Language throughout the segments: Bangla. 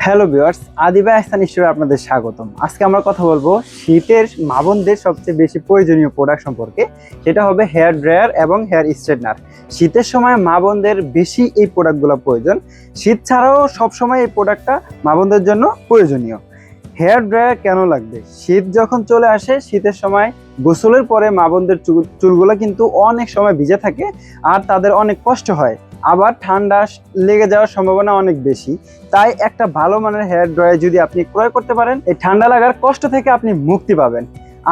হ্যালো ভিউয়ার্স, আদিবা এহসান স্টোরে আপনাদের স্বাগতম। আজকে আমরা কথা বলবো শীতের মা বোনদের সবচেয়ে বেশি প্রয়োজনীয় প্রোডাক্ট সম্পর্কে। সেটা হবে হেয়ার ড্রায়ার এবং হেয়ার স্ট্রেটনার। শীতের সময় মা বোনদের বেশি এই প্রোডাক্টগুলো প্রয়োজন। শীত ছাড়াও সবসময় এই প্রোডাক্টটা মা বোনদের জন্য প্রয়োজনীয়। হেয়ার ড্রায়ার কেন লাগবে? শীত যখন চলে আসে, শীতের সময় গোসলের পরে মা বোনদের চুলগুলো কিন্তু অনেক সময় ভিজে থাকে আর তাদের অনেক কষ্ট হয়, আবার ঠান্ডা লেগে যাওয়ার সম্ভাবনা অনেক বেশি। তাই একটা ভালো মানের হেয়ার ড্রায়ার যদি আপনি ক্রয় করতে পারেন, এই ঠান্ডা লাগার কষ্ট থেকে আপনি মুক্তি পাবেন।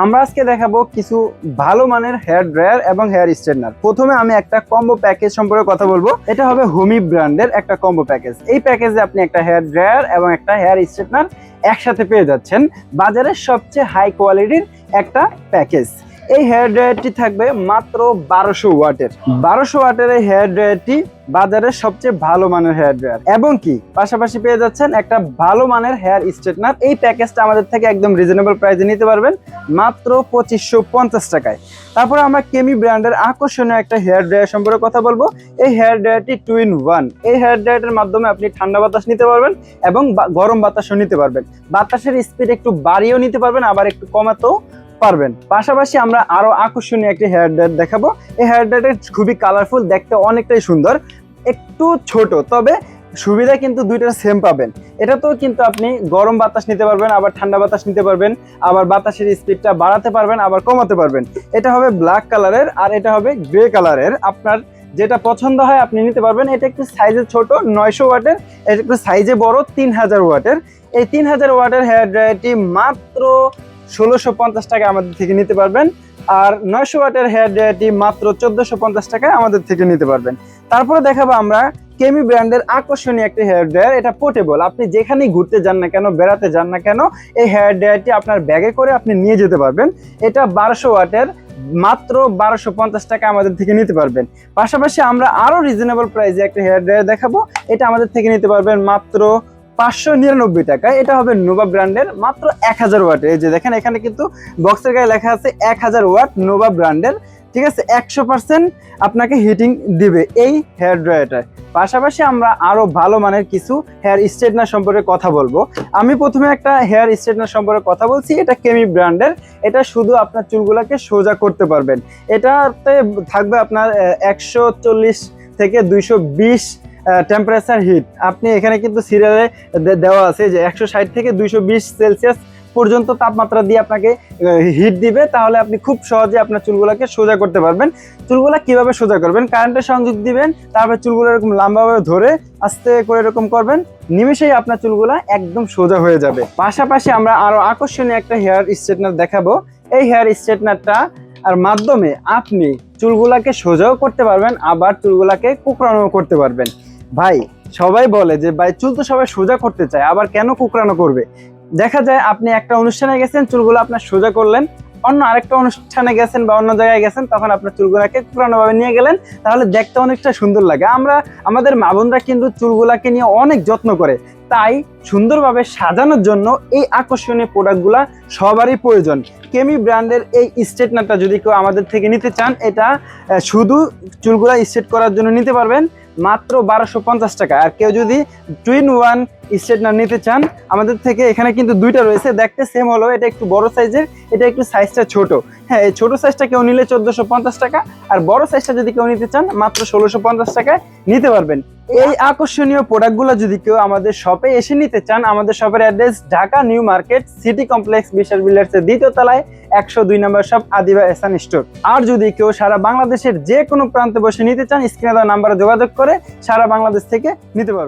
আমরা আজকে দেখাবো কিছু ভালো মানের হেয়ার ড্রায়ার এবং হেয়ার স্ট্রেটনার। প্রথমে আমি একটা কম্বো প্যাকেজ সম্পর্কে কথা বলবো। এটা হবে হোমি ব্র্যান্ডের একটা কম্বো প্যাকেজ। এই প্যাকেজে আপনি একটা হেয়ার ড্রায়ার এবং একটা হেয়ার স্ট্রেটনার একসাথে পেয়ে যাচ্ছেন। বাজারের সবচেয়ে হাই কোয়ালিটির একটা প্যাকেজ। এই হেয়ার ড্রায়ারটি থাকবে মাত্র 1200 ওয়াটের। 1200 ওয়াটের এই হেয়ার ড্রায়ারটি বাজারের সবচেয়ে ভালো মানের হেয়ার ড্রায়ার, এবং কি পাশাপাশি পেয়ে যাচ্ছেন একটা ভালো মানের হেয়ার স্ট্রেটনার। এই প্যাকেজটা আমাদের থেকে একদম রিজনেবল প্রাইসে নিতে পারবেন মাত্র 2550 টাকায়। তারপরে আমরা কেমি ব্র্যান্ডের আকর্ষণীয় একটা হেয়ার ড্রায়ার সম্পর্কে কথা বলবো। এই হেয়ার ড্রায়ারটি 2-in-1। এই হেয়ার ড্রায়ারের মাধ্যমে আপনি ঠান্ডা বাতাস নিতে পারবেন এবং গরম বাতাসও নিতে পারবেন। বাতাসের স্পিড একটু বাড়িয়েও নিতে পারবেন, আবার একটু কমাতেও পারবেন। পাশাপাশি আমরা আরো আকর্ষণীয় একটি হেয়ার ড্রায়ার দেখাবো। এই হেয়ার ড্রায়ারটা খুবই কালারফুল, দেখতে অনেকটাই সুন্দর, একটু ছোট, তবে সুবিধা কিন্তু দুইটার সেম পাবেন। এটাতেও কিন্তু আপনি গরম বাতাস নিতে পারবেন, আবার ঠান্ডা বাতাস নিতে পারবেন, আবার বাতাসের স্পিডটা বাড়াতে পারবেন, আবার কমাতে পারবেন। এটা হবে ব্ল্যাক কালারের আর এটা হবে গ্রে কালারের। আপনার যেটা পছন্দ হয় আপনি নিতে পারবেন। এটা একটু সাইজে ছোট 900 ওয়াটের, এটা একটু সাইজে বড় 3000 ওয়াটের। এই 3000 ওয়াটের হেয়ার ড্রায়ারটি মাত্র 1650 টাকা আমাদের থেকে নিতে পারবেন। আর 900 ওয়াটের হেয়ার ড্রায়ারটি মাত্র 1450 টাকায় আমাদের থেকে নিতে পারবেন। তারপরে দেখাবো আমরা কেমি ব্র্যান্ডের আকর্ষণীয় একটি হেয়ার ড্রায়ার। এটা পোর্টেবল, আপনি যেখানেই ঘুরতে যান না কেন, বেড়াতে যান না কেন, এই হেয়ার ড্রায়ারটি আপনার ব্যাগে করে আপনি নিয়ে যেতে পারবেন। এটা 1200 ওয়াটের, মাত্র 1250 টাকা আমাদের থেকে নিতে পারবেন। পাশাপাশি আমরা আরো রিজনেবল প্রাইসে একটা হেয়ার ড্রায়ার দেখাবো। এটা আমাদের থেকে নিতে পারবেন মাত্র 599 টাকা। এটা হবে নোভা ব্র্যান্ডের, মাত্র 1000 ওয়াটের। এই যে দেখেন, এখানে কিন্তু বক্সের গায়ে লেখা আছে 1000 ওয়াট নোভা ব্র্যান্ডের। ঠিক আছে, 100% আপনাকে হিটিং দিবে এই হেয়ার ড্রায়ারটা। পাশাপাশি আমরা আরো ভালো মানের কিছু হেয়ার স্ট্রেটনার সম্পর্কে কথা বলবো। আমি প্রথমে একটা হেয়ার স্ট্রেটনার সম্পর্কে কথা বলছি। এটা কেমি ব্র্যান্ডের। এটা শুধু আপনার চুলগুলোকে সোজা করতে পারবেন। এটাতে থাকবে আপনার 140 থেকে 220 টেম্পারেচার হিট। আপনি এখানে কিন্তু সিরিয়ালে দেওয়া আছে যে 160 থেকে 220 সেলসিয়াস পর্যন্ত তাপমাত্রা দিয়ে আপনাকে হিট দিবে। তাহলে আপনি খুব সহজে আপনার চুলগুলোকে সোজা করতে পারবেন। চুলগুলা কিভাবে সোজা করবেন? কারেন্টের সংযোগ দিবেন, তারপর চুলগুলো এরকম লম্বাভাবে ধরে আস্তে করে এরকম করবেন, নিমেষেই আপনার চুলগুলা একদম সোজা হয়ে যাবে। পাশাপাশি আমরা আরো আকর্ষণীয় একটা হেয়ার স্ট্রেটনার দেখাবো। এই হেয়ার স্ট্রেটনারটা আর মাধ্যমে আপনি চুলগুলাকে সোজাও করতে পারবেন, আবার চুলগুলাকে কুকড়ানো করতে পারবেন। ভাই, সবাই বলে যে ভাই চুল তো সবাই সোজা করতে চায়, আবার কেন কুকড়ানো করবে? দেখা যায় আপনি একটা অনুষ্ঠানে গেছেন, চুলগুলো আপনার সোজা করলেন, অন্য আরেকটা অনুষ্ঠানে গেছেন বা অন্য জায়গায় গেছেন, তখন আপনার চুলগুলাকে কুকড়ানো ভাবে নিয়ে গেলেন, তাহলে দেখতে অনেকটা সুন্দর লাগে। আমাদের মা বোনরা কিন্তু চুলগুলাকে নিয়ে অনেক যত্ন করে, তাই সুন্দরভাবে সাজানোর জন্য এই আকর্ষণীয় প্রোডাক্টগুলা সবারই প্রয়োজন। কেমি ব্র্যান্ডের এই স্ট্রেটনারটা যদি কেউ আমাদের থেকে নিতে চান, এটা শুধু চুলগুলা স্ট্রেট করার জন্য নিতে পারবেন মাত্র 1250 টাকা। আর কেউ যদি 2-in-1 স্ট্রেটনার নিতে চান আমাদের থেকে, এখানে কিন্তু দুইটা রয়েছে, দেখতে সেম হলো, এটা একটু বড় সাইজের, এটা একটু সাইজটা ছোট। হ্যাঁ, এই ছোট সাইজটা কেউ নিলে 1450 টাকা, আর বড় সাইজটা যদি কেউ নিতে চান মাত্র 1650 টাকায় নিতে পারবেন। এই আকর্ষণীয় প্রোডাক্টগুলো যদি কেউ আমাদের শপে এসে নিতে চান, আমাদের শপের address Dhaka new market city complex Bishal বিল্ডার্সের 2য় তলায় 102 নম্বর শপ আদিবা এহসান স্টোর। আর যদি কেউ সারা বাংলাদেশের যে কোনো প্রান্তে বসে নিতে চান, স্ক্রিনে দেওয়া নাম্বারে যোগাযোগ করে সারা বাংলাদেশ থেকে নিতে পারবেন।